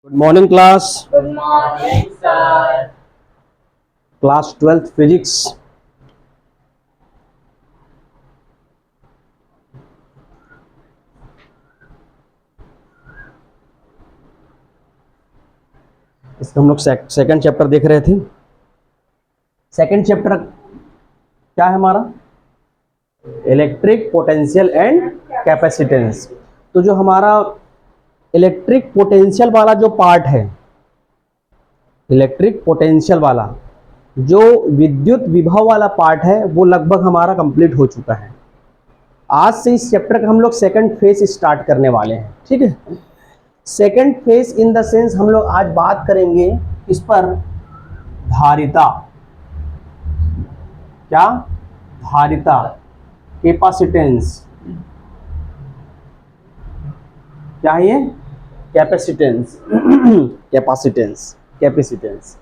Good morning class. Good morning sir. Class 12th physics. इसमें हम लोग सेकंड चैप्टर देख रहे थे। सेकंड चैप्टर क्या है हमारा? Electric potential and capacitance. तो जो हमारा इलेक्ट्रिक पोटेंशियल वाला जो पार्ट है, इलेक्ट्रिक पोटेंशियल वाला जो विद्युत विभव वाला पार्ट है, वो लगभग हमारा कंप्लीट हो चुका है। आज से इस चैप्टर का हम लोग सेकंड फेज स्टार्ट करने वाले हैं। ठीक है, second phase in the sense हम लोग आज बात करेंगे इस पर, धारिता। क्या? धारिता, कैपेसिटेंस। क्या है ये? Capacitance capacitance capacitance.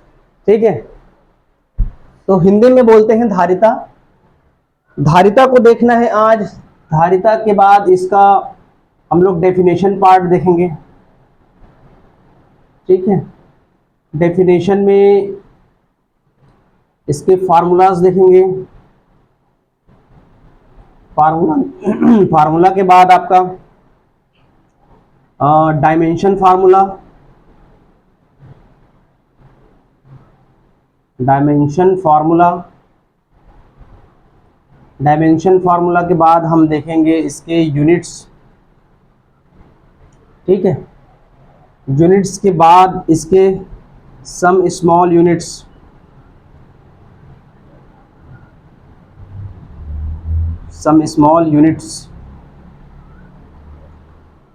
ठीक है, तो हिंदी में बोलते हैं धारिता। धारिता को देखना है आज। धारिता के बाद इसका हम लोग डेफिनेशन पार्ट देखेंगे। ठीक है, डेफिनेशन में इसके फार्मूलाज देखेंगे। फार्मूला के बाद आपका dimension formula. Dimension formula dimension formula के बाद हम देखेंगे इसके यूनिट्स। ठीक है, यूनिट्स के बाद इसके some small units. Some small units.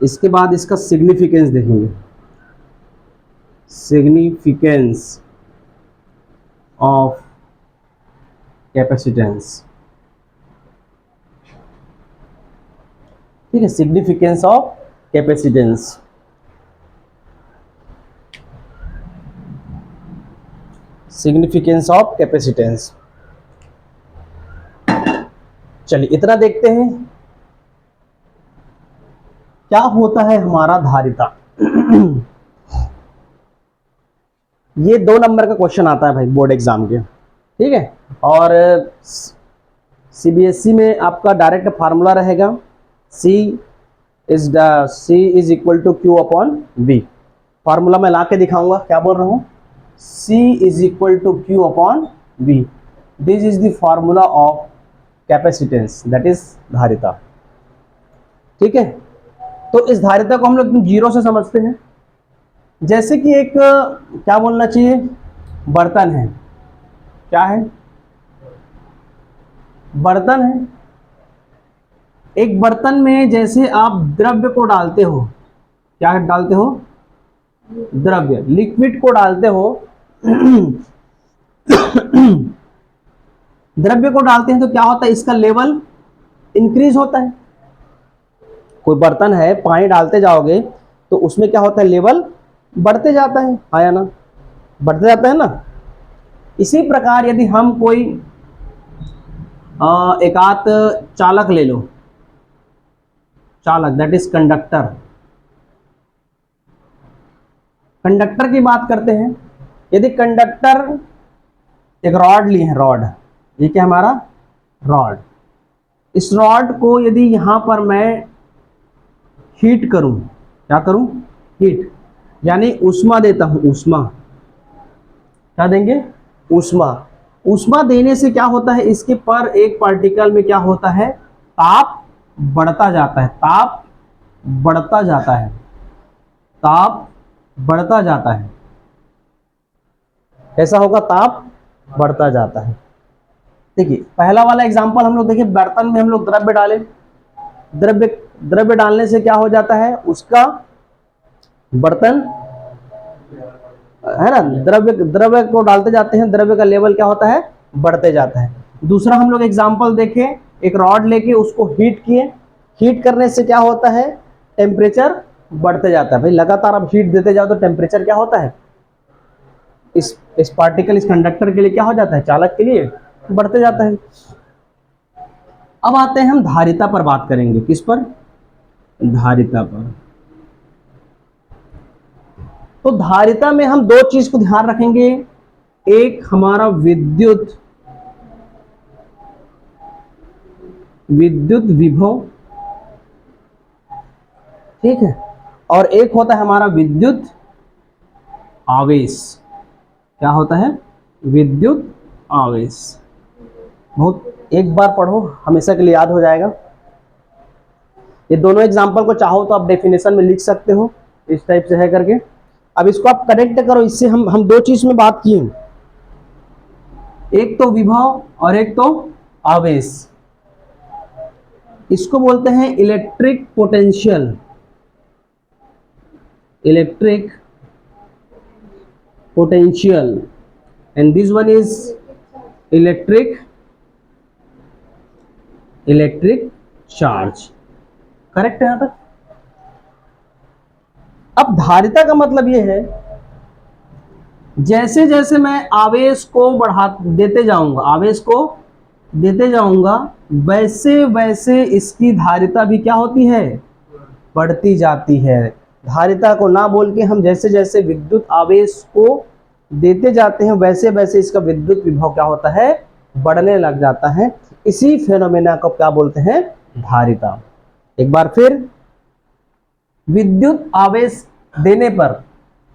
इसके बाद इसका सिग्निफिकेंस देखेंगे। Significance of capacitance. ठीक है, significance of capacitance. Significance of capacitance. चलिए इतना देखते हैं क्या होता है हमारा धारिता। ये 2 नंबर का क्वेश्चन आता है भाई बोर्ड एग्जाम के। ठीक है, और सीबीएसई में आपका डायरेक्ट फार्मूला रहेगा, C is equal to Q upon V। Formula मैं ला के दिखाऊंगा। क्या बोल रहा हूं? C is equal to Q upon V। This is the formula of capacitance, that is धारिता। ठीक है, तो इस धारिता को हम लोग जीरो से समझते हैं। जैसे कि एक क्या बोलना चाहिए, बर्तन है। क्या है? बर्तन है। एक बर्तन में जैसे आप द्रव्य को डालते हो, क्या डालते हो? द्रव्य, लिक्विड को डालते हो। द्रव्य को डालते हैं तो क्या होता है? इसका लेवल इंक्रीज होता है। कोई बर्तन है, पानी डालते जाओगे तो उसमें क्या होता है? लेवल बढ़ते जाता है। आया ना? बढ़ते जाता है ना। इसी प्रकार यदि हम कोई एक आध चालक ले लो, चालक दैट इज कंडक्टर। कंडक्टर की बात करते हैं। यदि कंडक्टर एक रॉड लिए हैं, रॉड, ये क्या हमारा? रॉड। इस रॉड को यदि यहां पर मैं हीट करूं, क्या करूं? हीट, यानी ऊष्मा देता हूं। ऊष्मा, क्या देंगे? ऊष्मा। ऊष्मा देने से क्या होता है? इसके पर एक पार्टिकल में क्या होता है? ताप बढ़ता जाता है। ताप बढ़ता जाता है। ताप बढ़ता जाता है। ऐसा होगा, ताप बढ़ता जाता है। देखिए पहला वाला एग्जांपल हम लोग देखिए, बर्तन में हम लोग द्रव्य डालें। द्रव्य डालने से क्या हो जाता है? उसका बर्तन है ना, द्रव्य को डालते जाते हैं, द्रव्य का लेवल क्या होता है? बढ़ते जाता है। दूसरा हम लोग एग्जांपल देखें, एक रॉड लेके उसको हीट किए। हीट करने से क्या होता है? टेम्परेचर बढ़ते जाता है। भाई लगातार आप हीट देते जाओ तो टेम्परेचर क्या होता है? इस पार्टिकल, इस कंडक्टर के लिए क्या हो जाता है? चालक के लिए बढ़ते जाता है। अब आते हैं हम धारिता पर बात करेंगे। किस पर? धारिता पर। तो धारिता में हम दो चीज को ध्यान रखेंगे, एक हमारा विद्युत विभव, ठीक है, और एक होता है हमारा विद्युत आवेश। क्या होता है? विद्युत आवेश। बहुत, एक बार पढ़ो हमेशा के लिए याद हो जाएगा। ये दोनों एग्जांपल को चाहो तो आप डेफिनेशन में लिख सकते हो, इस टाइप से है करके। अब इसको आप कनेक्ट करो, इससे हम दो चीज में बात किए, एक तो विभव और एक तो आवेश। इसको बोलते हैं electric potential, electric potential, and this one is electric charge. Correct है यहां तक? अब धारिता का मतलब यह है, जैसे जैसे मैं आवेश को देते जाऊंगा, आवेश को देते जाऊंगा, वैसे वैसे इसकी धारिता भी क्या होती है? बढ़ती जाती है। धारिता को ना बोल के हम जैसे जैसे विद्युत आवेश को देते जाते हैं, वैसे वैसे इसका विद्युत विभव क्या होता है? बढ़ने लग जाता है। इसी फेनोमेना को क्या बोलते हैं? धारिता। एक बार फिर, विद्युत आवेश देने पर,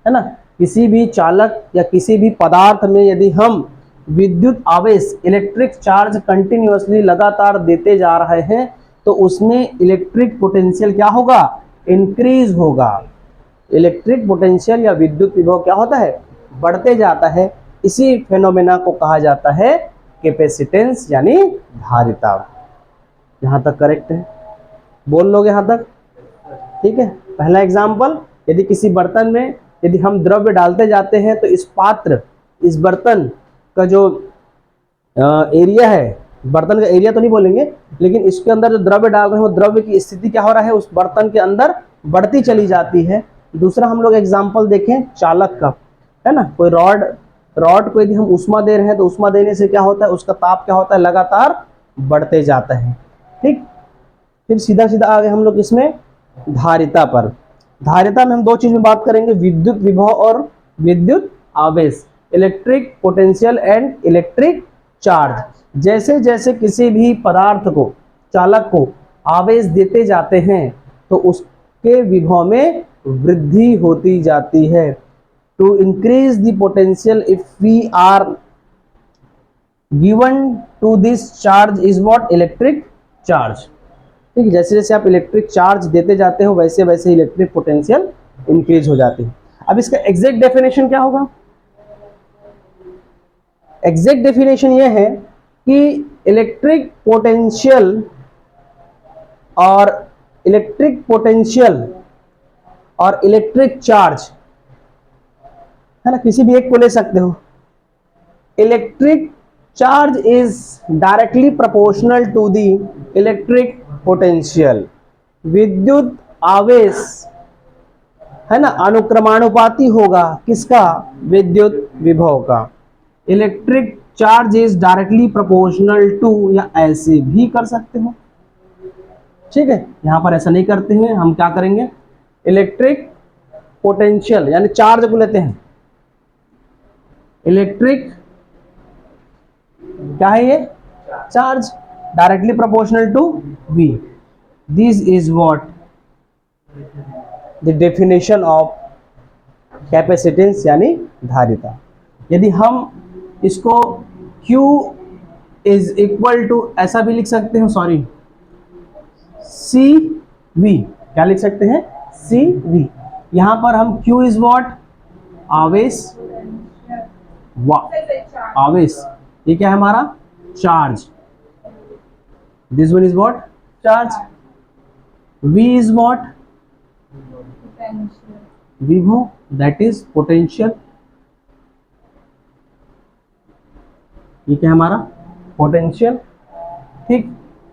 है ना, किसी भी चालक या किसी भी पदार्थ में यदि हम विद्युत आवेश, इलेक्ट्रिक चार्ज कंटिन्यूअसली लगातार देते जा रहे हैं, तो उसमें इलेक्ट्रिक पोटेंशियल क्या होगा? इंक्रीज होगा। इलेक्ट्रिक पोटेंशियल या विद्युत विभव क्या होता है? बढ़ते जाता है। इसी फेनोमेना को कहा जाता है कैपेसिटेंस यानी धारिता। यहां तक करेक्ट है? बोल लोगे यहां तक? ठीक है। पहला एग्जाम्पल, यदि किसी बर्तन में यदि हम द्रव्य डालते जाते हैं, तो इस पात्र, इस बर्तन का जो एरिया है, बर्तन का एरिया तो नहीं बोलेंगे, लेकिन इसके अंदर जो द्रव्य डाल रहे हैं, वो द्रव्य की स्थिति क्या हो रहा है? उस बर्तन के अंदर बढ़ती चली जाती है। दूसरा हम लोग एग्जाम्पल देखें चालक का, है ना, कोई रॉड को यदि हम ऊष्मा दे रहे हैं, तो ऊष्मा देने से क्या होता है? उसका ताप क्या होता है? लगातार बढ़ते जाता है। ठीक। फिर सीधा सीधा आ गए हम लोग इसमें धारिता पर। धारिता में हम दो चीज में बात करेंगे, विद्युत विभव और विद्युत आवेश, electric potential and electric charge. जैसे जैसे किसी भी पदार्थ को, चालक को आवेश देते जाते हैं, तो उसके विभव में वृद्धि होती जाती है। To increase the potential if we are given to this charge is what? Electric charge. ठीक है। जैसे जैसे आप इलेक्ट्रिक चार्ज देते जाते हो, वैसे वैसे इलेक्ट्रिक पोटेंशियल इंक्रीज हो जाती है। अब इसका एग्जैक्ट डेफिनेशन क्या होगा? एग्जैक्ट डेफिनेशन यह है कि इलेक्ट्रिक पोटेंशियल और इलेक्ट्रिक चार्ज, है ना, किसी भी एक को ले सकते हो। Electric charge is directly proportional to the electric potential. विद्युत आवेश, है ना, अनुक्रमानुपाती होगा किसका? विद्युत विभव का। Electric charge is directly proportional to, या ऐसे भी कर सकते हो। ठीक है। यहां पर ऐसा नहीं करते हैं, हम क्या करेंगे? इलेक्ट्रिक पोटेंशियल यानी चार्ज को लेते हैं। इलेक्ट्रिक क्या है ये? Charge, directly proportional to V। This is what the definition of capacitance यानी धारिता। यदि हम इसको Q इज इक्वल टू, ऐसा भी लिख सकते हैं, सॉरी, CV, क्या लिख सकते हैं? CV। यहां पर हम Q इज व्हाट? आवेश, आवेश, ये क्या है हमारा? Charge. This one is what? Charge. V is what? विभव, दैट इज पोटेंशियल। ये क्या है हमारा? पोटेंशियल। ठीक।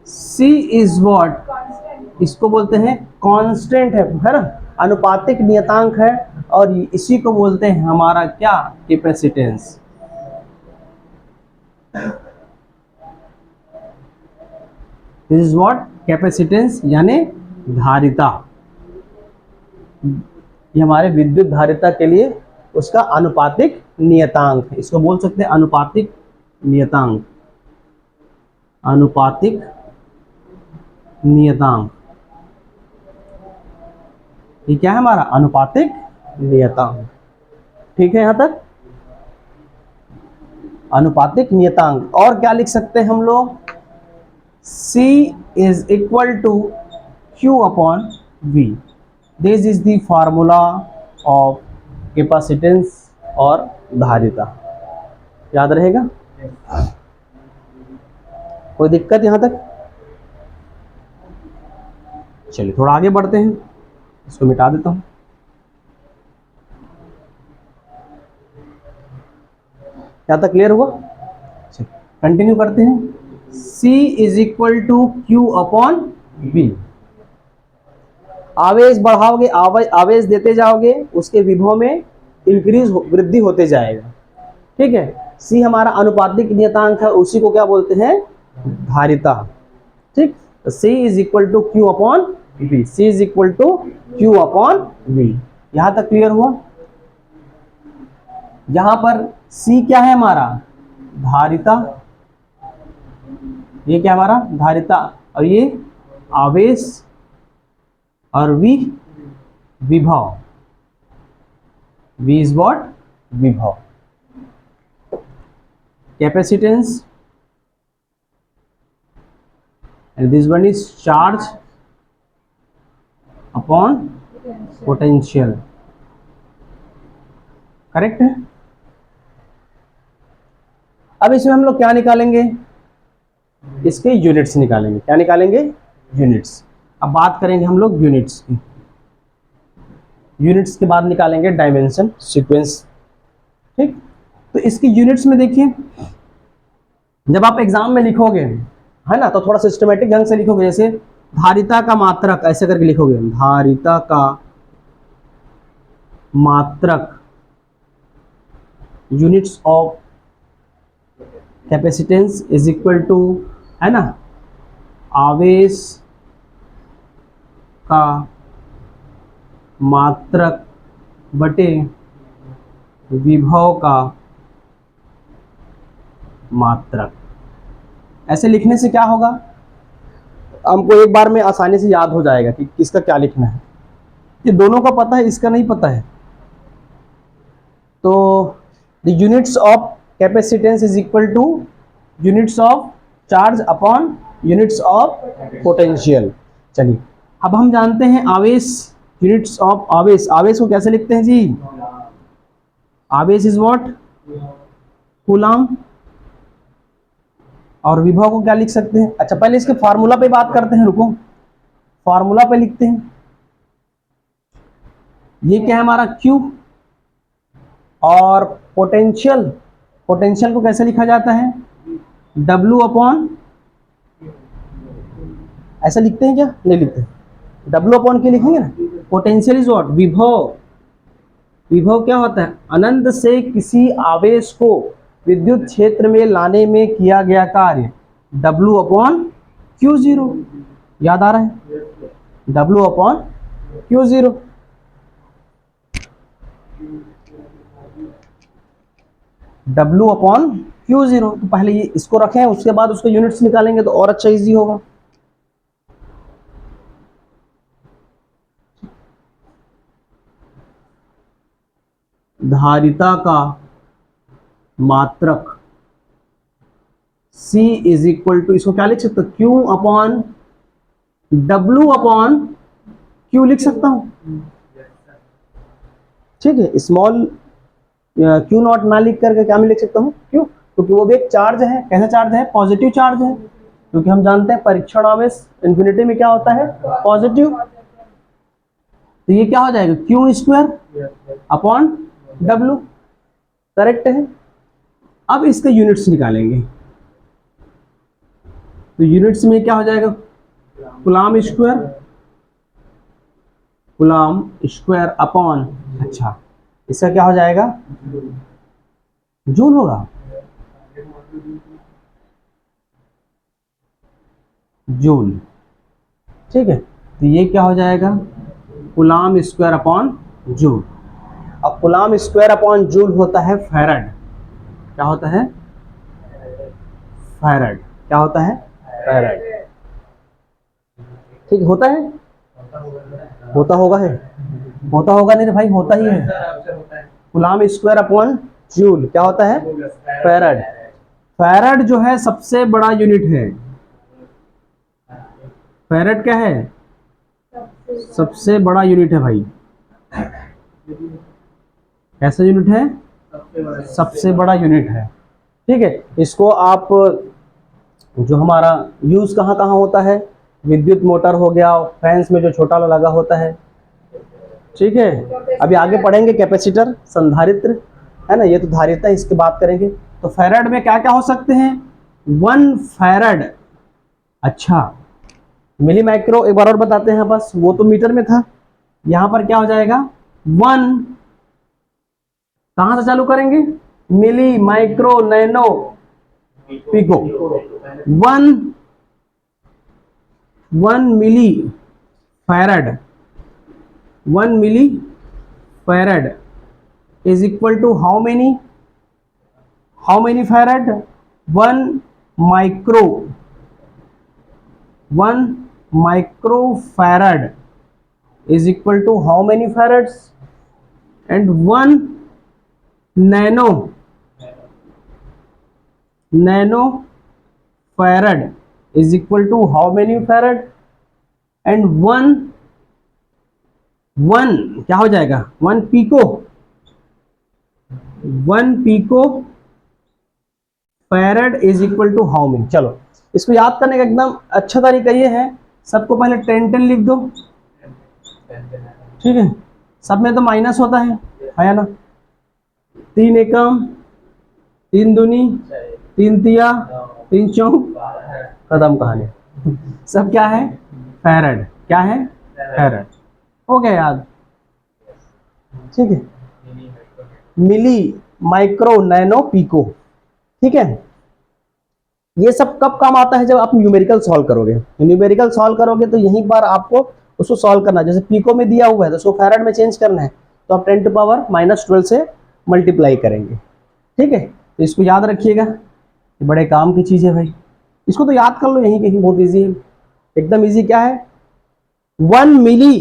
C is what? इसको बोलते हैं कांस्टेंट, है ना, अनुपातिक नियतांक है, और इसी को बोलते हैं हमारा क्या? Capacitance. This is what? Capacitance यानी धारिता। ये हमारे विद्युत धारिता के लिए उसका अनुपातिक नियतांक है। इसको बोल सकते हैं अनुपातिक नियतांक, अनुपातिक नियतांक। ये क्या है हमारा अनुपातिक नियतांक। ठीक है, यहां तक अनुपातिक नियतांक। और क्या लिख सकते हैं हम लोग, C is equal to Q upon V. This is the formula of capacitance और धारिता। याद रहेगा? कोई दिक्कत यहां तक? चलिए थोड़ा आगे बढ़ते हैं, इसको मिटा देता हूं। यहां तक क्लियर हुआ? कंटिन्यू करते हैं। C is equal to Q upon V। आवेश बढ़ाओगे, आवेश देते जाओगे, उसके विभव में वृद्धि होते जाएगा। ठीक है, C हमारा अनुपातिक नियतांक है, उसी को क्या बोलते हैं, धारिता। ठीक, तो C is equal to Q upon V। C is equal to Q upon V। यहां तक क्लियर हुआ? यहां पर C क्या है हमारा, धारिता। ये क्या हमारा धारिता, और ये आवेश, और V विभव। V इज व्हाट, विभव। Capacitance and this one is charge upon potential। Correct है? अब इसमें हम लोग क्या निकालेंगे, इसके यूनिट्स निकालेंगे। क्या निकालेंगे, यूनिट्स। अब बात करेंगे हम लोग यूनिट्स की। यूनिट्स के बाद निकालेंगे डायमेंशन सीक्वेंस। ठीक, तो इसकी यूनिट्स में देखिए, जब आप एग्जाम में लिखोगे, है ना, तो थोड़ा सिस्टमेटिक ढंग से लिखोगे। जैसे धारिता का मात्रक ऐसे करके लिखोगे, धारिता का मात्रक, units of capacitance is equal to, है ना, आवेश का मात्रक बटे विभव का मात्रक। ऐसे लिखने से क्या होगा, हमको एक बार में आसानी से याद हो जाएगा कि किसका क्या लिखना है। ये दोनों का पता है, इसका नहीं पता है। तो the units of capacitance is equal two units of charge upon units of potential. चलिए, अब हम जानते हैं आवेश, यूनिट्स ऑफ आवेश। आवेश को कैसे लिखते हैं जी, आवेश इज व्हाट, कूलम। और विभव को क्या लिख सकते हैं, अच्छा पहले इसके फार्मूला पे बात करते हैं, रुको फार्मूला पे लिखते हैं। ये क्या है हमारा Q, और पोटेंशियल, पोटेंशियल को कैसे लिखा जाता है, W अपॉन, ऐसा लिखते हैं क्या, नहीं लिखते, W अपॉन के लिखेंगे ना। पोटेंशियल इज व्हाट, विभव। विभव क्या होता है, अनंत से किसी आवेश को विद्युत क्षेत्र में लाने में किया गया कार्य, W अपॉन Q0। याद आ रहा है, W upon Q0। W upon Q0। तो पहले ये इसको रखें, उसके बाद उसके यूनिट्स निकालेंगे तो और अच्छा इजी होगा। धारिता का मात्रक C इज इक्वल टू, इसको क्या लिख सकते हो, Q upon W upon Q लिख सकता हूं। ठीक है, स्मॉल Q नॉट ना लिख करके क्या मैं लिख सकता हूं, क्यों, क्योंकि वो भी एक चार्ज है। कैसा चार्ज है, पॉजिटिव चार्ज है, क्योंकि हम जानते हैं परीक्षण आवेश इन्फिनिटी में क्या होता है, पॉजिटिव। तो ये क्या हो जाएगा, Q square upon W। Correct है। अब इसके यूनिट्स निकालेंगे, तो यूनिट्स में क्या हो जाएगा, coulomb square, coulomb square upon, अच्छा इसका क्या हो जाएगा, जूल होगा, जूल। ठीक है, तो ये क्या हो जाएगा, कूलम स्क्वायर अपॉन जूल। अब कूलाम स्क्वायर अपॉन जूल होता है फैराड। क्या होता है? फैराड। क्या होता है? फैराड। ठीक होता है, होता होगा है, होता होगा नहीं तो भाई होता ही है। कूलाम स्क्वायर अपॉन जूल क्या होता है? फैराड। फैराड जो है सबसे बड़ा यूनिट है। फैराड क्या है? सबसे बड़ा यूनिट है भाई। कैसा यूनिट है? सबसे बड़ा यूनिट है। ठीक है, इसको आप जो हमारा यूज कहाँ कहाँ होता है, विद्युत मोटर हो गया, फैंस में जो छोटा वाला लगा होता है। ठीक है, अभी आगे पढ़ेंगे कैपेसिटर, संधारित्र, है ना, ये तो धारिता, इसकी बात करेंगे। तो फैराड में क्या क्या हो सकते हैं? 1 फैराड। अच्छा, मिली माइक्रो एक बार और बताते हैं, बस वो तो मीटर में था, यहां पर क्या हो जाएगा? 1, कहां से चालू करेंगे? Milli, micro, nano, pico. 1 milli farad, 1 milli farad is equal to how many farad? 1 micro, 1 microfarad is equal to how many farads? And 1 nano farad is equal to how many farad? And 1 क्या हो जाएगा? 1 pico, 1 pico farad is equal to how many. चलो, इसको याद करने का एकदम अच्छा तरीका ये है, सबको पहले 10 10 लिख दो। ठीक है, सब में तो माइनस होता है ना? 3 एकम, 3 दूनी, 3 तिया, 3 चौक, खत्म कहानी। सब क्या है? फैराड। क्या है? फैराड। हो गया याद? ठीक है, मिली, माइक्रो, नैनो, पिको। ठीक है, ये सब कब काम आता है? जब आप न्यूमेरिकल सॉल्व करोगे। न्यूमेरिकल सॉल्व करोगे तो यहीं पर आपको उसको सॉल्व करना है। जैसे पिको में दिया हुआ है तो उसको फैराड में चेंज करना है, तो आप 10 टू पावर -12 से मल्टीप्लाई करेंगे। ठीक है, तो इसको याद रखिएगा, बड़े काम की चीज़ है भाई, इसको तो याद कर लो यहीं कहीं, बहुत ईजी है, एकदम ईजी। क्या है? 1 मिली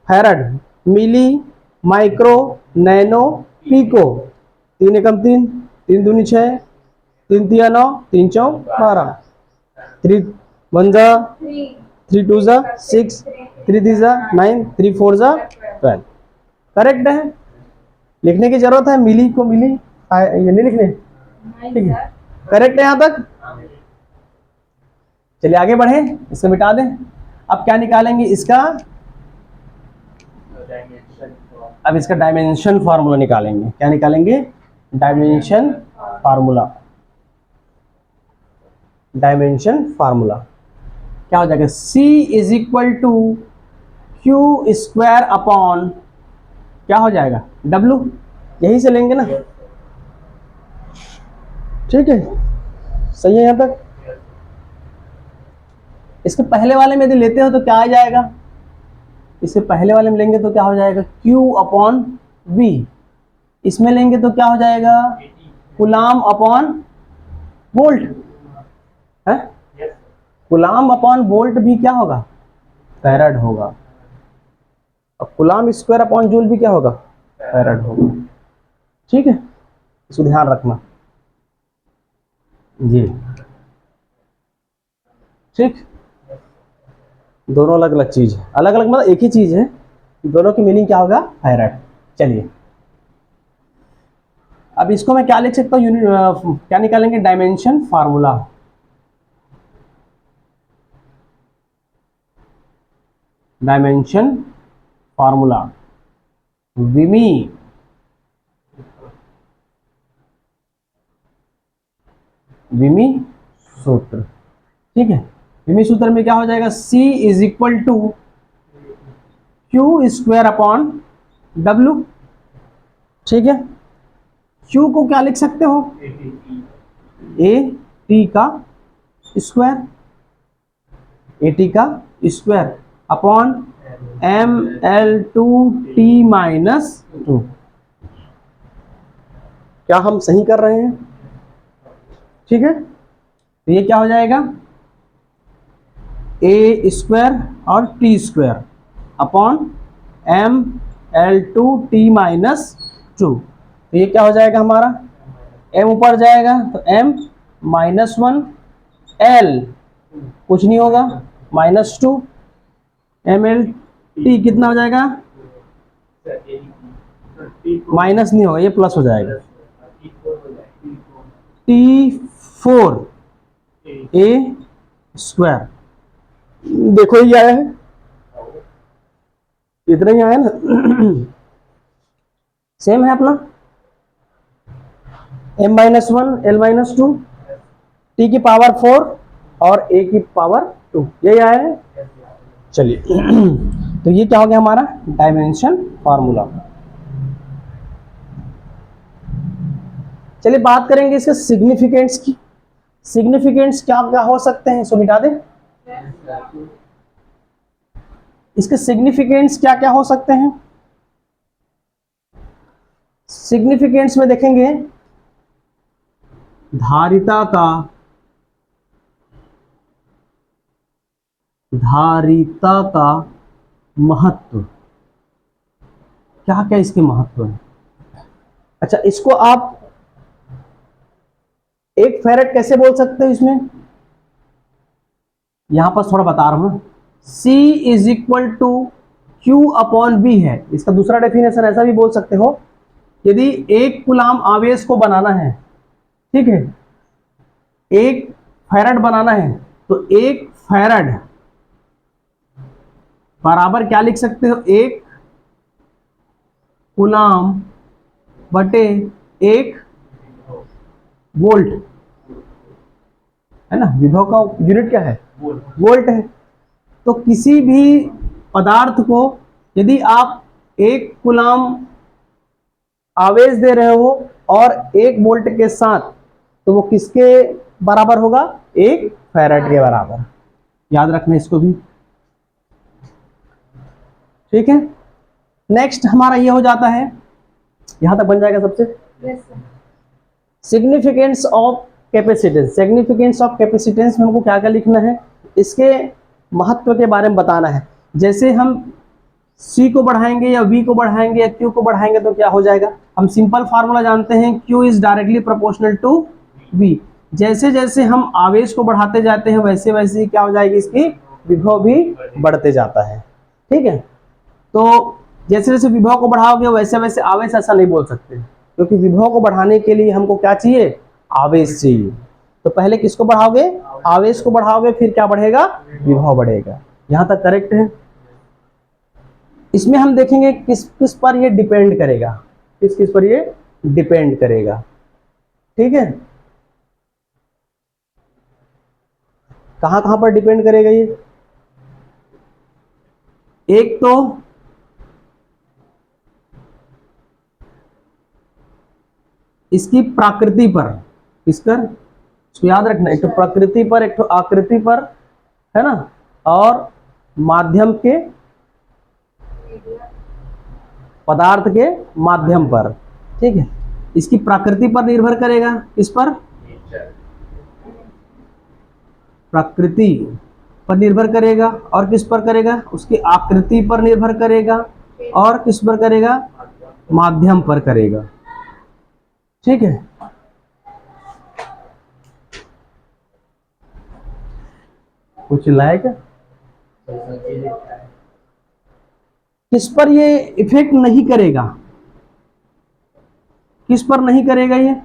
फैराड, मिली, माइक्रो, नैनो, पिको। 3 एकम 3, 3 दूनी 6, 3 तिया 9, 3 चौक 12, 3 1 जा 3 2 जा 6, 3 3 जा 9, 3 4 जा 12। करेक्ट है, लिखने की जरूरत है मिली को मिली, ये नहीं लिखने? ठीक है, करेक्ट है यहां तक? चलिए आगे बढ़े, इसे मिटा दें। अब क्या निकालेंगे इसका? अब इसका डायमेंशन फार्मूला निकालेंगे। क्या निकालेंगे? Dimension formula. डायमेंशन फार्मूला क्या हो जाएगा? C is equal to Q square upon क्या हो जाएगा? W। यही से लेंगे ना? ठीक है, सही है यहां तक? इसके पहले वाले में यदि लेते हो तो क्या आ जाएगा? इससे पहले वाले में लेंगे तो क्या हो जाएगा? Q upon V। इसमें लेंगे तो क्या हो जाएगा? कूलाम अपॉन वोल्ट है। कूलाम अपॉन वोल्ट भी क्या होगा? फैराड होगा। अब कूलाम स्क्वायर अपॉन जूल भी क्या होगा? फैराड होगा। ठीक है, इसको ध्यान रखना जी। ठीक, दोनों अलग अलग चीज है, अलग अलग मतलब एक ही चीज है, दोनों की मीनिंग क्या होगा? फैराड। चलिए, अब इसको मैं क्या लिख सकता हूँ? यूनिट क्या निकालेंगे? Dimension formula. डायमेंशन फार्मूला, विमी विमी सूत्र। ठीक है, विमी सूत्र में क्या हो जाएगा? C is equal to Q square upon W। ठीक है, Q को क्या लिख सकते हो? ए टी का स्क्वायर, ए टी का स्क्वायर अपॉन ml2t माइनस 2। क्या हम सही कर रहे हैं? ठीक है, तो ये क्या हो जाएगा, a स्क्वायर और t square upon ml2t minus 2। तो ये क्या हो जाएगा हमारा, m ऊपर जाएगा तो m माइनस 1, l कुछ नहीं होगा माइनस 2, mlt कितना हो जाएगा, माइनस नहीं होगा, ये प्लस हो जाएगा, t4 a स्क्वायर। देखो ये आया है, इतना ही आया ना। सेम है अपना, m minus 1 l minus 2 t की पावर 4 और a की पावर 2, यही आया है। चलिए, तो ये क्या हो गया हमारा डायमेंशन फार्मूला। चलिए बात करेंगे इसके सिग्निफिकेंट्स की। सिग्निफिकेंट्स क्या क्या हो सकते हैं, इसको मिटा दे। इसके सिग्निफिकेंट्स क्या क्या हो सकते हैं? सिग्निफिकेंट्स में देखेंगे धारिता का महत्व, क्या क्या इसके महत्व है। अच्छा, इसको आप 1 फैरेड कैसे बोल सकते हैं, इसमें यहां पर थोड़ा बता रहा हूं। C is equal to Q upon B है, इसका दूसरा डेफिनेशन ऐसा भी बोल सकते हो, यदि 1 कूलाम आवेश को बनाना है, ठीक है, 1 फैराड बनाना है, तो 1 फैराड बराबर क्या लिख सकते हो, 1 कूलाम बटे 1 वोल्ट, है ना। विभव का यूनिट क्या है, वोल्ट है। तो किसी भी पदार्थ को यदि आप 1 कूलाम आवेश दे रहे हो और 1 वोल्ट के साथ, तो वो किसके बराबर होगा, 1 फैराड के बराबर। याद रखना इसको भी, ठीक है। नेक्स्ट हमारा ये हो जाता है, यहां तक बन जाएगा सबसे। Significance of capacitance. Significance of capacitance में हमको क्या क्या लिखना है, इसके महत्व के बारे में बताना है। जैसे हम C को बढ़ाएंगे या V को बढ़ाएंगे या Q को बढ़ाएंगे तो क्या हो जाएगा, हम सिंपल फार्मूला जानते हैं, Q is directly proportional to V। जैसे जैसे हम आवेश को बढ़ाते जाते हैं वैसे वैसे ही क्या हो जाएगी, इसकी विभव भी बढ़ते जाता है, ठीक है। तो जैसे जैसे विभव को बढ़ाओगे वैसे वैसे आवेश, ऐसा नहीं बोल सकते, क्योंकि विभव को बढ़ाने के लिए हमको क्या चाहिए, आवेश चाहिए। तो पहले किसको बढ़ाओगे, आवेश को बढ़ाओगे, फिर क्या बढ़ेगा, विभव बढ़ेगा। यहां तक करेक्ट है। इसमें हम देखेंगे किस किस पर ये डिपेंड करेगा, किस किस पर ये डिपेंड करेगा, ठीक है। कहां कहां पर डिपेंड करेगा ये, एक तो इसकी प्रकृति पर, किसकर, इसको याद रखना, एक तो प्रकृति पर, एक तो आकृति पर, है ना, और माध्यम के, पदार्थ के माध्यम पर, ठीक है। इसकी प्रकृति पर निर्भर करेगा, किस पर, प्रकृति पर निर्भर करेगा, और किस पर करेगा, उसकी आकृति पर निर्भर करेगा, और किस पर करेगा, माध्यम पर करेगा, ठीक है। कुछ लायक किस पर ये इफेक्ट नहीं करेगा, किस पर नहीं करेगा, ये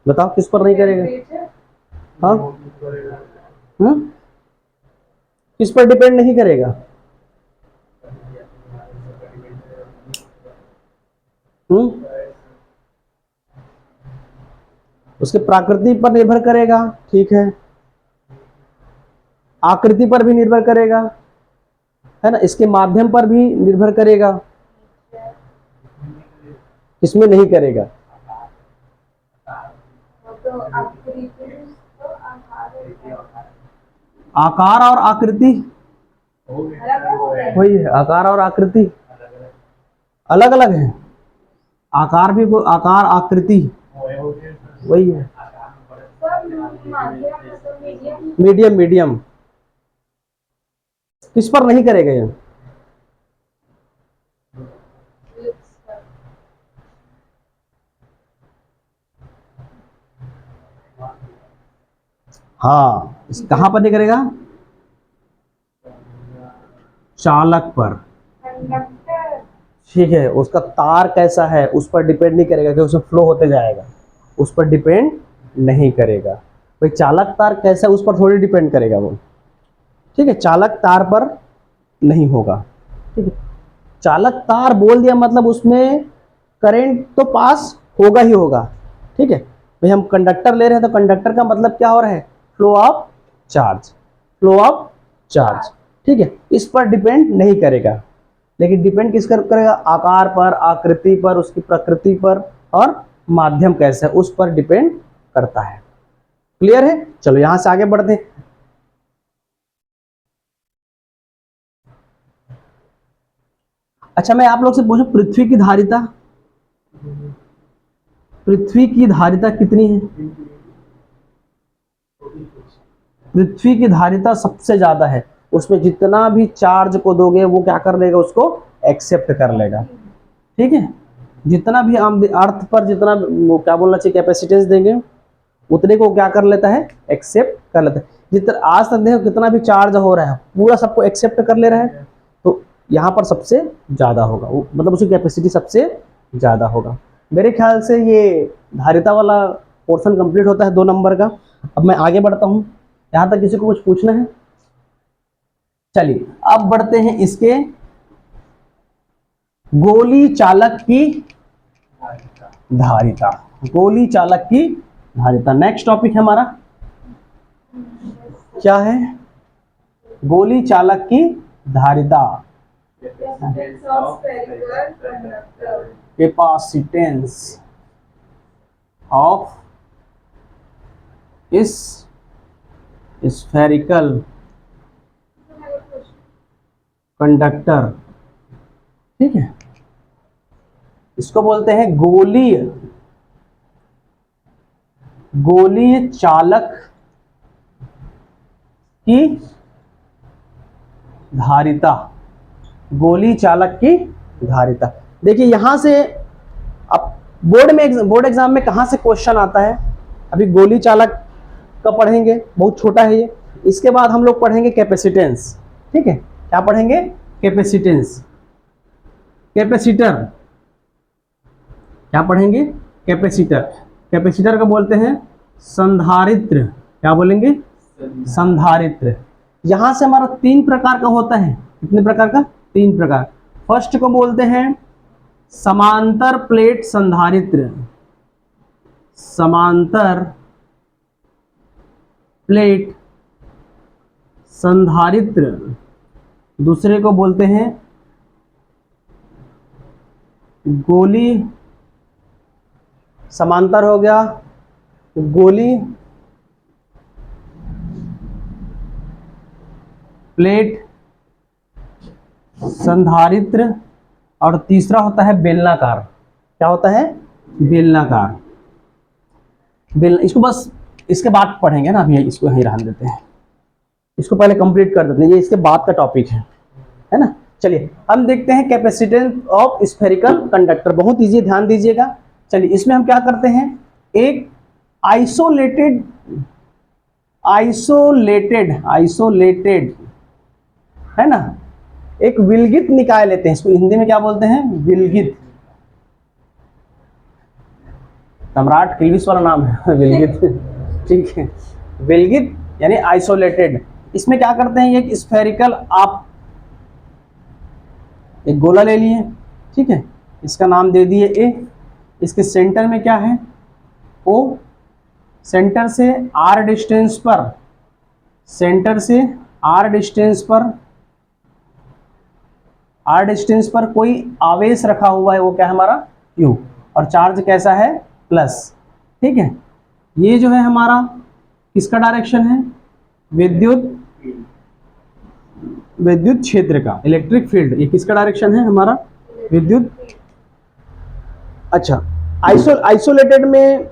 बताओ किस पर नहीं करेगा, हाँ, किस पर डिपेंड नहीं करेगा, उसके प्रकृति पर निर्भर करेगा, ठीक है, आकृति पर भी निर्भर करेगा, है ना, इसके माध्यम पर भी निर्भर करेगा, किसमें नहीं करेगा, आकार और आकृति, वही है, आकार और आकृति अलग अलग है। आकार भी आकार आकृति वही है। मीडियम मीडियम किस पर नहीं करेगा ये? हाँ, कहां पर नहीं करेगा? चालक पर। ठीक है, उसका तार कैसा है उस पर डिपेंड नहीं करेगा कि उसमें फ्लो होते जाएगा, उस पर डिपेंड नहीं करेगा। भाई चालक तार कैसा है उस पर थोड़ी डिपेंड करेगा वो। ठीक है, चालक तार पर नहीं होगा। ठीक है, चालक तार बोल दिया मतलब उसमें करंट तो पास होगा ही होगा। ठीक है भाई, हम कंडक्टर ले रहे हैं तो कंडक्टर का मतलब क्या हो रहा है? Flow of charge, flow of charge. ठीक है, इस पर डिपेंड नहीं करेगा, लेकिन डिपेंड किस कर करेगा? आकार पर, आकृति पर, उसकी प्रकृति पर और माध्यम कैसा है उस पर डिपेंड करता है। क्लियर है? चलो यहां से आगे बढ़ते हैं। अच्छा, मैं आप लोग से पूछूं, पृथ्वी की धारिता, पृथ्वी की धारिता कितनी है? पृथ्वी की धारिता सबसे ज्यादा है। उसमें जितना भी चार्ज को दोगे वो क्या कर लेगा? उसको एक्सेप्ट कर लेगा। ठीक है, जितना भी हम अर्थ पर जितना वो क्या बोलना चाहिए कैपेसिटेंस देंगे उतने को क्या कर लेता है? एक्सेप्ट कर लेता है। जितना आज तक देखो कितना भी चार्ज हो रहा है पूरा सबको एक्सेप्ट कर ले रहा है, तो यहाँ पर सबसे ज्यादा होगा मतलब उसकी कैपेसिटी सबसे ज्यादा होगा। मेरे ख्याल से ये धारिता वाला पोर्शन कंप्लीट होता है 2 नंबर का। अब मैं आगे बढ़ता हूँ, यहाँ तक किसी को कुछ पूछना है? चलिए अब बढ़ते हैं इसके गोली चालक की धारिता। गोली चालक की धारिता नेक्स्ट टॉपिक है हमारा। क्या है? गोली चालक की धारिता, कैपेसिटेंस ऑफ इस स्फेरिकल कंडक्टर। ठीक है, इसको बोलते हैं गोलीय चालक की धारिता। गोली चालक की धारिता। देखिए यहां से अब बोर्ड एग्जाम में कहां से क्वेश्चन आता है? अभी गोली चालक का पढ़ेंगे, बहुत छोटा है ये। इसके बाद हम लोग पढ़ेंगे कैपेसिटेंस। ठीक है, क्या पढ़ेंगे? कैपेसिटेंस। कैपेसिटर क्या पढ़ेंगे? कैपेसिटर। कैपेसिटर को बोलते हैं संधारित्र। क्या बोलेंगे? संधारित्र। यहां से हमारा 3 प्रकार का होता है। कितने प्रकार का? 3 प्रकार। फर्स्ट को बोलते हैं समांतर प्लेट संधारित्र। समांतर प्लेट संधारित्र। दूसरे को बोलते हैं गोली, समांतर हो गया गोली प्लेट संधारित्र, और तीसरा होता है बेलनाकार। क्या होता है? बेलनाकार। इसको बस इसके बाद पढ़ेंगे ना, अभी इसको यहीं रहने देते हैं, इसको पहले कंप्लीट कर देते हैं, ये इसके बाद का टॉपिक है ना। चलिए हम देखते हैं कैपेसिटेंस ऑफ स्फेरिकल कंडक्टर। बहुत इजी, ध्यान दीजिएगा। चलिए इसमें हम क्या करते हैं, एक आइसोलेटेड है ना, एक विलगित निकाय लेते हैं। इसको हिंदी में क्या बोलते हैं? विलगित। सम्राट किल्विस वाला नाम है विलगित। ठीक है, विलगित यानी आइसोलेटेड। इसमें क्या करते हैं, एक स्फेरिकल, आप एक गोला ले लिए। ठीक है, इसका नाम दे दिए ए। इसके सेंटर में क्या है? ओ। सेंटर से आर डिस्टेंस पर, सेंटर से आर डिस्टेंस पर कोई आवेश रखा हुआ है, वो क्या है हमारा? क्यू। और चार्ज कैसा है? प्लस। ठीक है, ये जो है हमारा किसका डायरेक्शन है? विद्युत विद्युत क्षेत्र का, इलेक्ट्रिक फील्ड, ये किसका डायरेक्शन है हमारा, विद्युत। अच्छा, आइसोलेटेड में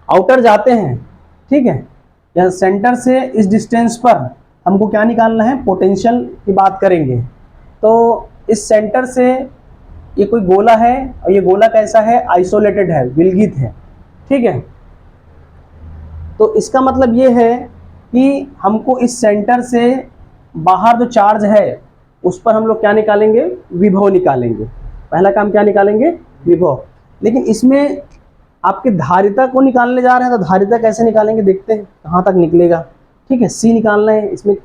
आउटर जाते हैं, ठीक है, या सेंटर से इस डिस्टेंस पर हमको क्या निकालना है, पोटेंशियल की बात करेंगे। तो इस सेंटर से ये कोई गोला है और ये गोला कैसा है, आइसोलेटेड है, विलगित है, ठीक है। तो इसका मतलब ये है कि हमको इस सेंटर से बाहर जो चार्ज है उस पर हम लोग क्या निकालेंगे, विभव निकालेंगे। पहला काम क्या निकालेंगे, विभव। लेकिन इसमें आपके धारिता को निकालने जा रहे हैं, तो धारिता कैसे निकालेंगे देखते हैं, कहाँ तक निकलेगा, ठीक है। सी निकालना है, इसमें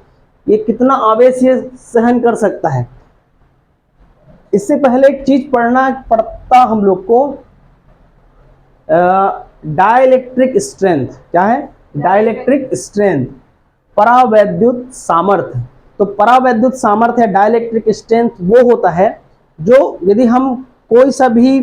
ये कितना आवेश ये सहन कर सकता है। इससे पहले एक चीज पढ़ना पड़ता हम लोग को, डाइलेक्ट्रिक स्ट्रेंथ। क्या है, डाइलेक्ट्रिक स्ट्रेंथ, परावैद्युत सामर्थ्य। तो परावैद्युत सामर्थ्य या डाइलेक्ट्रिक स्ट्रेंथ वो होता है जो यदि हम कोई सा भी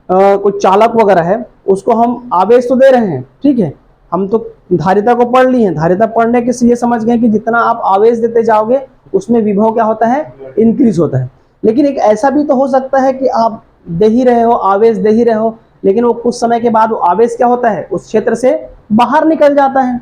कोई चालक वगैरह है उसको हम आवेश तो दे रहे हैं, ठीक है। हम तो धारिता को पढ़ लिए हैं, धारिता पढ़ने के से ये समझ गए कि जितना आप आवेश देते जाओगे उसमें विभव क्या होता है, इंक्रीज होता है। लेकिन एक ऐसा भी तो हो सकता है कि आप दे ही रहे हो, आवेश दे ही रहे हो, लेकिन वो कुछ समय के बाद वो आवेश क्या होता है, उस क्षेत्र से बाहर निकल जाता है।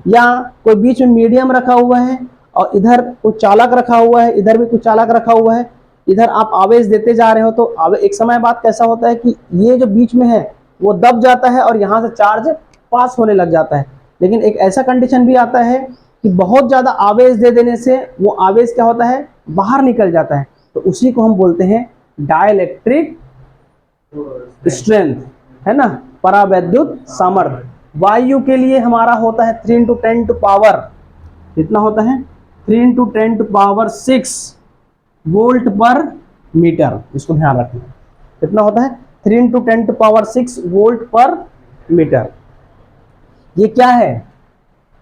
या कोई बीच में मीडियम रखा हुआ है और इधर कुछ चालक रखा हुआ है, इधर भी कुछ चालक रखा हुआ है, इधर आप आवेश देते जा रहे हो, तो एक समय बाद कैसा होता है कि ये जो बीच में है वो दब जाता है और यहाँ से चार्ज पास होने लग जाता है। लेकिन एक ऐसा कंडीशन भी आता है कि बहुत ज़्यादा आवेश दे देने से वो आवेश क्या होता है, बाहर निकल जाता है। तो उसी को हम बोलते हैं डाइलेक्ट्रिक स्ट्रेंथ, है ना, परावैद्युत सामर्थ्य। वायु के लिए हमारा होता है 3 × 10⁻, कितना होता है, 3 × 10⁻6 वोल्ट पर मीटर। इसको ध्यान रखना, कितना होता है, 3 × 10⁻6 वोल्ट पर मीटर। ये क्या है,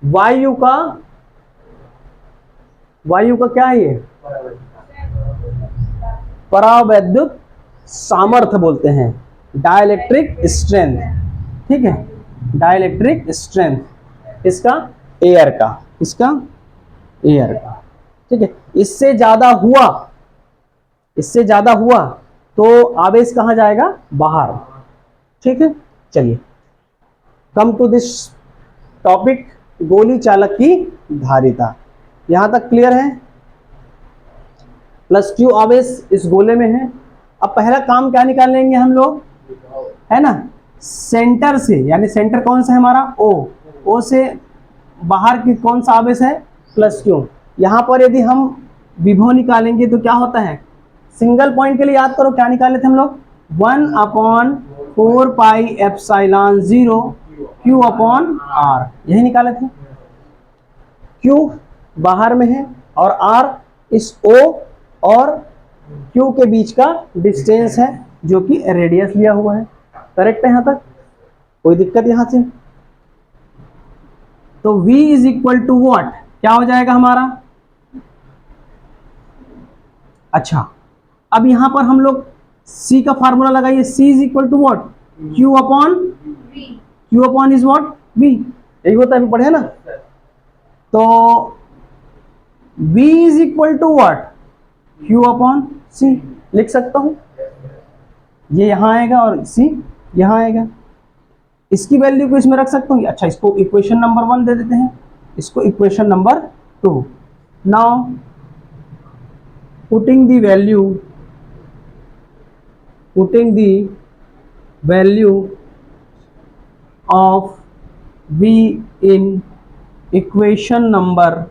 वायु का क्या है, ये परावैद्युत सामर्थ्य बोलते हैं, डाइलेक्ट्रिक स्ट्रेंथ, ठीक है, डाइलेक्ट्रिक स्ट्रेंथ इसका, एयर का, इसका एयर का, ठीक है। इससे ज्यादा हुआ तो आवेश कहाँ जाएगा, बाहर, ठीक है। चलिए, कम टू दिस टॉपिक, गोली चालक की धारिता। यहां तक क्लियर है, प्लस Q आवेश इस गोले में है। अब पहला काम क्या निकाल लेंगे हम लोग, है ना, सेंटर से, यानी सेंटर कौन सा है हमारा, O से बाहर की कौन सा आवेश है, प्लस Q। यहाँ पर यदि हम विभव निकालेंगे तो क्या होता है, सिंगल पॉइंट के लिए याद करो क्या निकाले थे हम लोग, 1/4πε0 Q/R, यही निकाले थे। Q बाहर में है और R इस O और Q के बीच का डिस्टेंस है जो कि रेडियस लिया हुआ है। करेक्ट है, यहां तक कोई दिक्कत यहां से। तो V is equal to what, क्या हो जाएगा हमारा, अच्छा अब यहां पर हम लोग C का फार्मूला लगाइए, C is equal to what, Q upon is what, V, यही होता है, पढ़े ना। तो V is equal to what, Q/C लिख सकता हूं, ये यहां आएगा और C यहां आएगा। इसकी वैल्यू को इसमें रख सकता हूं। अच्छा, इसको इक्वेशन नंबर 1 दे देते हैं, इसको equation number 2। Now putting the value of V in equation number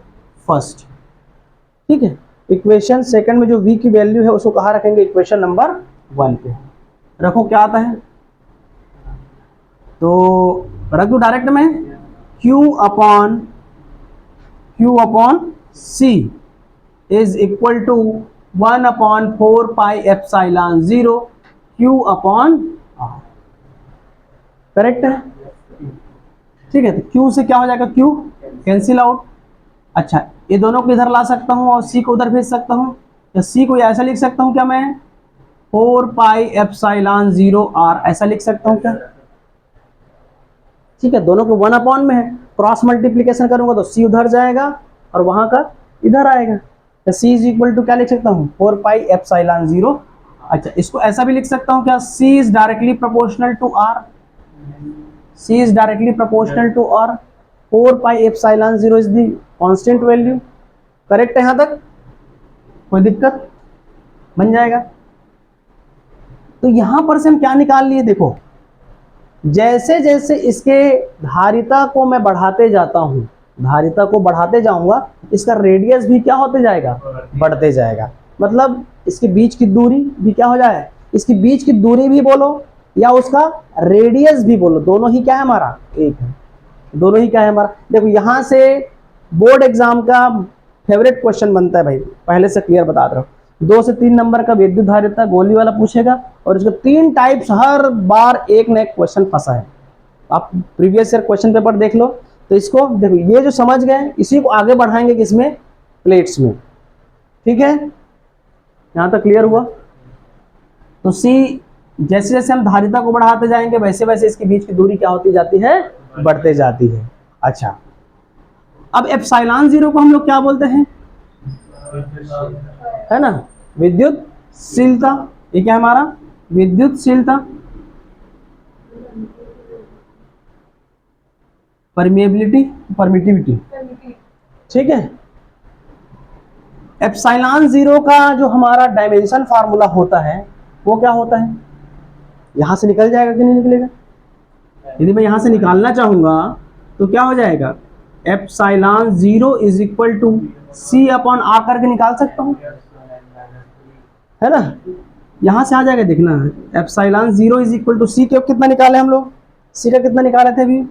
1, ठीक है। इक्वेशन सेकंड में जो V की वैल्यू है उसको कहाँ रखेंगे, इक्वेशन नंबर 1 पे। रखो, क्या आता है, तो रख दो डायरेक्ट में, Q/C is equal to 1/4πε0 Q/R, correct है, ठीक है। तो Q से क्या हो जाएगा, Q कैंसिल आउट। अच्छा, ये दोनों को इधर ला सकता हूं और C को उधर भेज सकता हूं, या C को ऐसा लिख सकता हूं क्या मैं, 4πε0R ऐसा लिख सकता हूं क्या, ठीक है। दोनों को 1 में है, क्रॉस मल्टीप्लीकेशन करूंगा तो C उधर जाएगा और वहां का इधर आएगा, तो C इज इक्वल टू क्या लिख सकता हूँ 4 पाई एप्सिलॉन 0। अच्छा, इसको ऐसा भी लिख सकता हूँ क्या, C is directly proportional to R, C is directly proportional to R, 4 pi epsilon 0 is the constant value. Correct है यहाँ तक, कोई दिक्कत, बन जाएगा। तो यहां पर से हम क्या निकाल लिए, देखो जैसे जैसे इसके धारिता को मैं बढ़ाते जाता हूं, धारिता को बढ़ाते जाऊंगा, इसका रेडियस भी क्या होते जाएगा, बढ़ते जाएगा। मतलब इसके बीच की दूरी भी क्या हो जाए, इसकी बीच की दूरी भी बोलो या उसका रेडियस भी बोलो, दोनों ही क्या है हमारा, एक है, दोनों ही क्या है हमारा। देखो यहां से बोर्ड एग्जाम का फेवरेट क्वेश्चन बनता है भाई, पहले से क्लियर बता रहा हूँ, 2 से 3 नंबर का विद्युत धारिता गोली वाला पूछेगा, और इसके 3 टाइप्स हर बार एक न एक क्वेश्चन फंसा है। आप प्रीवियस ईयर क्वेश्चन पेपर देख लो, तो इसको देखो, ये जो समझ गए इसी को आगे बढ़ाएंगे किसमें, प्लेट्स में। ठीक है, यहां तक क्लियर हुआ। तो सी, जैसे जैसे हम धारिता को बढ़ाते जाएंगे वैसे वैसे इसके बीच की दूरी क्या होती जाती है, बढ़ते जाती है। अच्छा, अब एप्सिलॉन 0 को हम लोग क्या बोलते हैं, है ना, विद्युतशीलता। ये क्या है हमारा, विद्युतशीलता, परमिएबिलिटी, परमिटिविटी। ठीक है, एप्सिलॉन 0 का जो हमारा डायमेंशन फार्मूला होता है वो क्या होता है, यहां से निकल जाएगा कि नहीं निकलेगा, यदि मैं यहां से निकालना चाहूंगा तो क्या हो जाएगा, epsilon 0 is equal to C upon R करके निकाल सकता हूं, है ना, यहां से आ जाएगा, देखना है epsilon 0 is equal to C के कितना निकाले हम लोग, C का कितना निकाले थे अभी,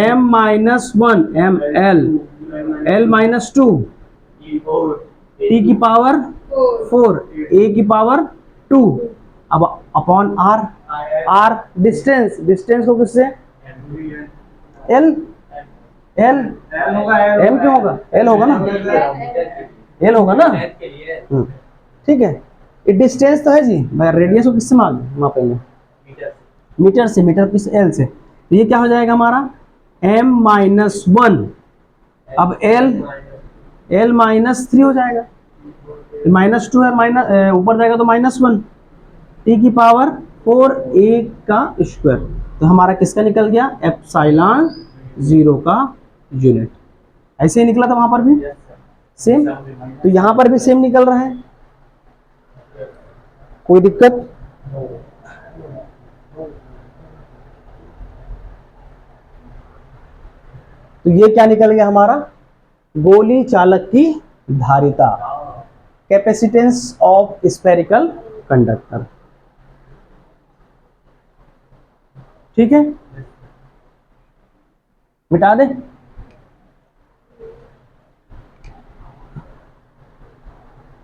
m minus 1 m l minus 2 t की पावर 4 a की पावर 2, अब upon R, R distance, distance को किससे, L, L M क्यों होगा, L होगा ना, L होगा ना। ठीक है, ये डिस्टेंस तो है जी, मैं रेडियस को किससे मापेंगे, मीटर से, मीटर किस, L से। तो ये क्या हो जाएगा हमारा m माइनस 1, अब L माइनस 3 हो जाएगा, माइनस 2 है, माइनस ऊपर जाएगा तो माइनस 1, टी की पावर 4 a का स्क्वायर। तो हमारा किसका निकल गया, एप्सिलॉन 0 का यूनिट। ऐसे ही निकला था वहां पर भी सेम, तो यहां पर भी सेम निकल रहा है, कोई दिक्कत। तो ये क्या निकल गया हमारा, गोली चालक की धारिता, कैपेसिटेंस ऑफ स्फेरिकल कंडक्टर। ठीक है, मिटा दे।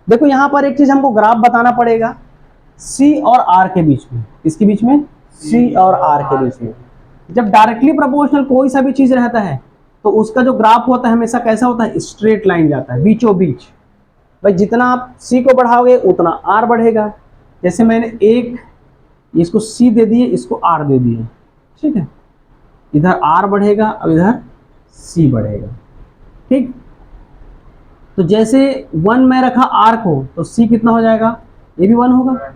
देखो यहां पर एक चीज हमको ग्राफ बताना पड़ेगा, C और R के बीच में, इसके बीच में, C और R के बीच में जब डायरेक्टली प्रोपोर्शनल कोई सा भी चीज रहता है तो उसका जो ग्राफ होता है हमेशा कैसा होता है, स्ट्रेट लाइन जाता है बीचों बीच। भाई जितना आप C को बढ़ाओगे उतना R बढ़ेगा, जैसे मैंने एक इसको C दे दिए, इसको R दे दिए, ठीक है, इधर R बढ़ेगा और इधर C बढ़ेगा। ठीक, तो जैसे 1 में रखा R को तो C कितना हो जाएगा, ये भी 1 होगा,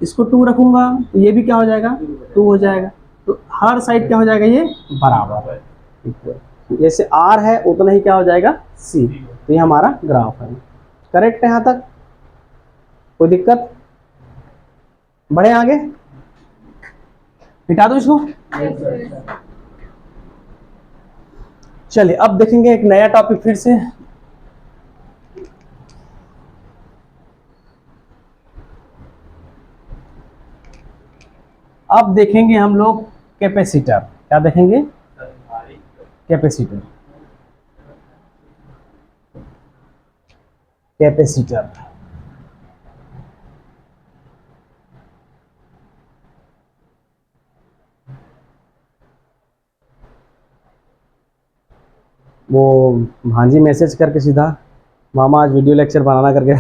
इसको 2 रखूंगा तो ये भी क्या हो जाएगा, 2 हो जाएगा। तो हर साइड क्या हो जाएगा, ये बराबर है, जैसे R है उतना ही क्या हो जाएगा C। तो ये हमारा ग्राफ है, करेक्ट है यहाँ तक, कोई दिक्कत, बढ़े आगे, मिटा दो इसको। चलिए अब देखेंगे एक नया टॉपिक फिर से, अब देखेंगे हम लोग कैपेसिटर। क्या देखेंगे, कैपेसिटर, कैपेसिटर। वो भांजी मैसेज करके सीधा, मामा आज वीडियो लेक्चर बनाना करके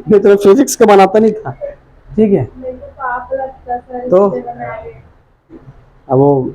नहीं तो फिजिक्स का बनाता नहीं था, ठीक है। तो अब वो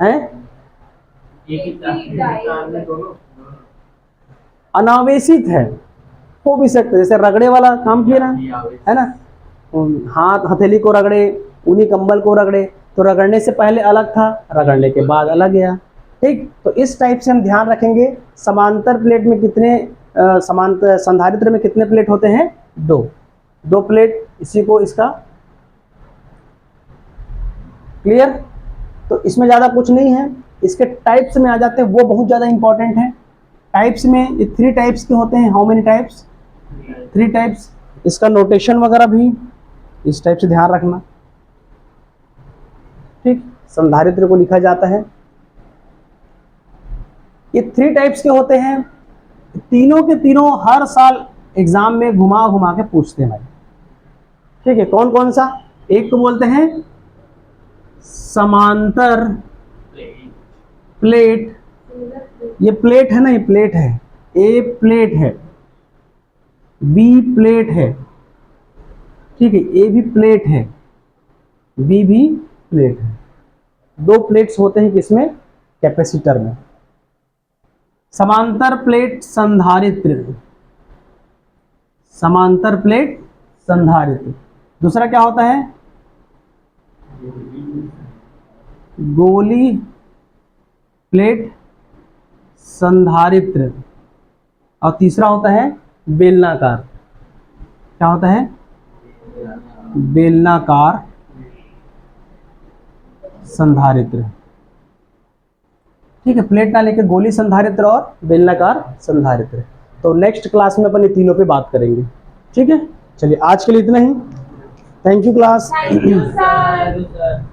हैं एक ही तार में दोनों अनावेशित है, हो भी सकते, जैसे रगड़े वाला काम किए ना, है ना, हाथ हथेली को रगड़े, ऊनी कंबल को रगड़े, तो रगड़ने से पहले अलग था, रगड़ने के बाद अलग गया। ठीक, तो इस टाइप से हम ध्यान रखेंगे। समांतर प्लेट में कितने समांतर संधारित्र में कितने प्लेट होते हैं? दो प्लेट, इसी को इसका क्लियर। तो इसमें ज़्यादा कुछ नहीं है। इसके टाइप्स में आ जाते हैं, वो बहुत ज़्यादा इंपॉर्टेंट है। टाइप्स में ये 3 टाइप्स के होते हैं। How many types? 3 टाइप्स। इसका नोटेशन वगैरह भी इस टाइप से ध्यान रखना। ठीक, संधारित्र को लिखा जाता है। ये 3 टाइप्स के होते हैं। तीनों के तीनों हर साल एग्जाम में घुमा घुमा के पूछते हैं भाई। ठीक है, कौन कौन सा? एक तो बोलते हैं समांतर प्लेट, ये प्लेट है ना, ये प्लेट है, ए प्लेट है, बी प्लेट है, ठीक है, ए भी प्लेट है, बी भी प्लेट है। 2 प्लेट्स होते हैं किसमें? कैपेसिटर में। समांतर प्लेट संधारित्र, समांतर प्लेट संधारित्र। दूसरा क्या होता है? गोली प्लेट संधारित्र। और तीसरा होता है बेलनाकार। क्या होता है? बेलनाकार संधारित्र। ठीक है, प्लेट ना लेके गोली संधारित्र और बेलनाकार संधारित्र। तो नेक्स्ट क्लास में अपन ये तीनों पे बात करेंगे। ठीक है, चलिए आज के लिए इतना ही। Thank you class. Thank you, sir.